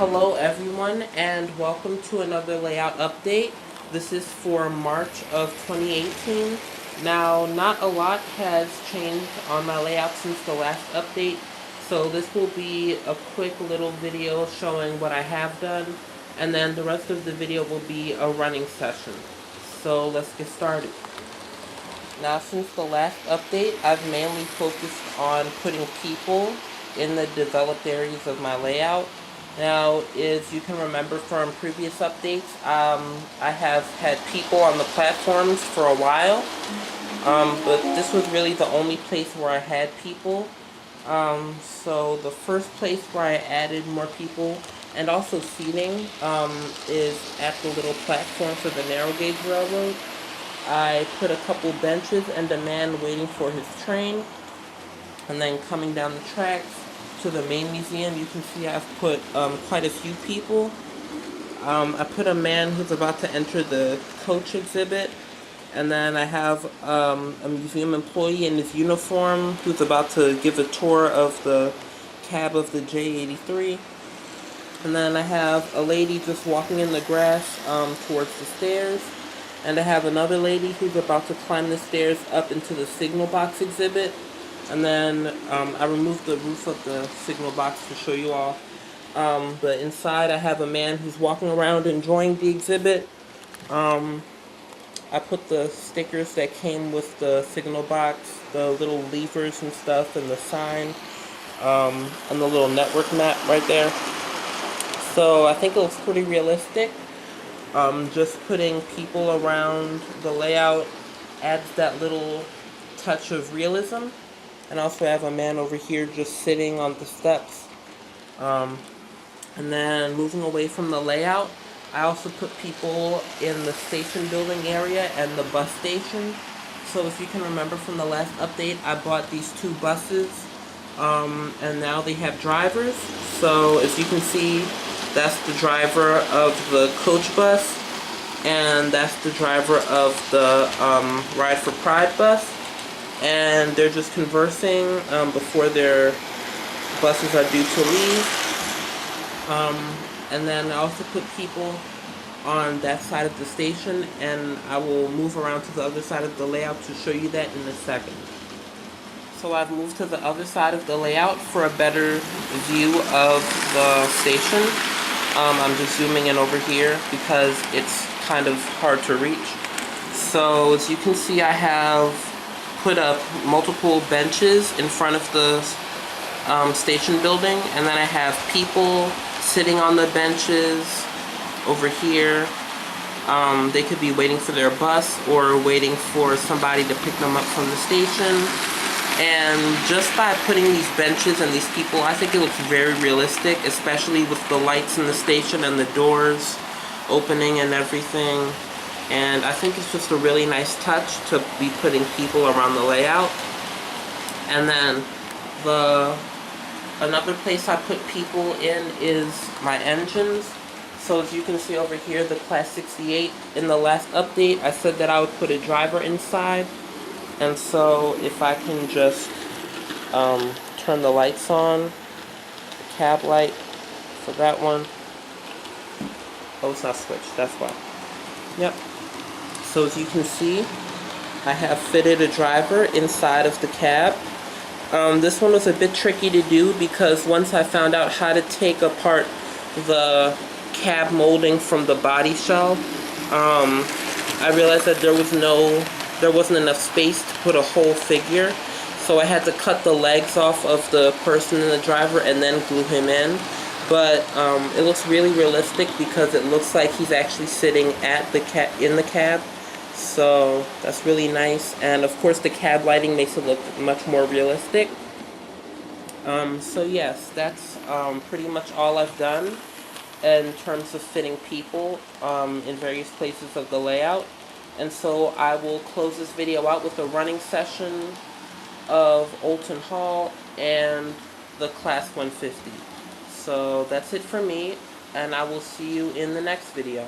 Hello everyone and welcome to another layout update. This is for March of 2018. Now, not a lot has changed on my layout since the last update, so this will be a quick little video showing what I have done, and then the rest of the video will be a running session. So let's get started. Now, since the last update, I've mainly focused on putting people in the developed areas of my layout. Now, as you can remember from previous updates, I have had people on the platforms for a while, but this was really the only place where I had people. So the first place where I added more people and also seating is at the little platform for the narrow gauge railroad. I put a couple benches and a man waiting for his train, and then coming down the tracks to the main museum, you can see I've put quite a few people. I put a man who's about to enter the coach exhibit, and then I have a museum employee in his uniform who's about to give a tour of the cab of the J83. And then I have a lady just walking in the grass towards the stairs. And I have another lady who's about to climb the stairs up into the signal box exhibit. And then I removed the roof of the signal box to show you all. But inside I have a man who's walking around enjoying the exhibit. I put the stickers that came with the signal box, the little levers and stuff, and the sign, and the little network map right there. So I think it looks pretty realistic. Just putting people around the layout adds that little touch of realism. And also have a man over here just sitting on the steps. And then moving away from the layout, I also put people in the station building area and the bus station. So if you can remember from the last update, I bought these two buses, and now they have drivers. So as you can see, that's the driver of the coach bus, and that's the driver of the Ride for Pride bus. And they're just conversing before their buses are due to leave. And then I also put people on that side of the station, and I will move around to the other side of the layout to show you that in a second. So I've moved to the other side of the layout for a better view of the station. I'm just zooming in over here because it's kind of hard to reach. So as you can see, I have put up multiple benches in front of the station building, and then I have people sitting on the benches over here. They could be waiting for their bus or waiting for somebody to pick them up from the station. And just by putting these benches and these people, I think it looks very realistic, especially with the lights in the station and the doors opening and everything. And I think it's just a really nice touch to be putting people around the layout. And then another place I put people in is my engines. So as you can see over here, the Class 68, in the last update, I said that I would put a driver inside. And so if I can just turn the lights on, the cab light for that one. Oh, it's not switched, that's why. Yep. So as you can see, I have fitted a driver inside of the cab. This one was a bit tricky to do because once I found out how to take apart the cab molding from the body shell, I realized that there wasn't enough space to put a whole figure. So I had to cut the legs off of the person in the driver and then glue him in. But it looks really realistic because it looks like he's actually sitting at in the cab. So that's really nice. And of course the cab lighting makes it look much more realistic. So yes, that's pretty much all I've done in terms of fitting people in various places of the layout. And so I will close this video out with a running session of Olton Hall and the Class 150. So that's it for me, and I will see you in the next video.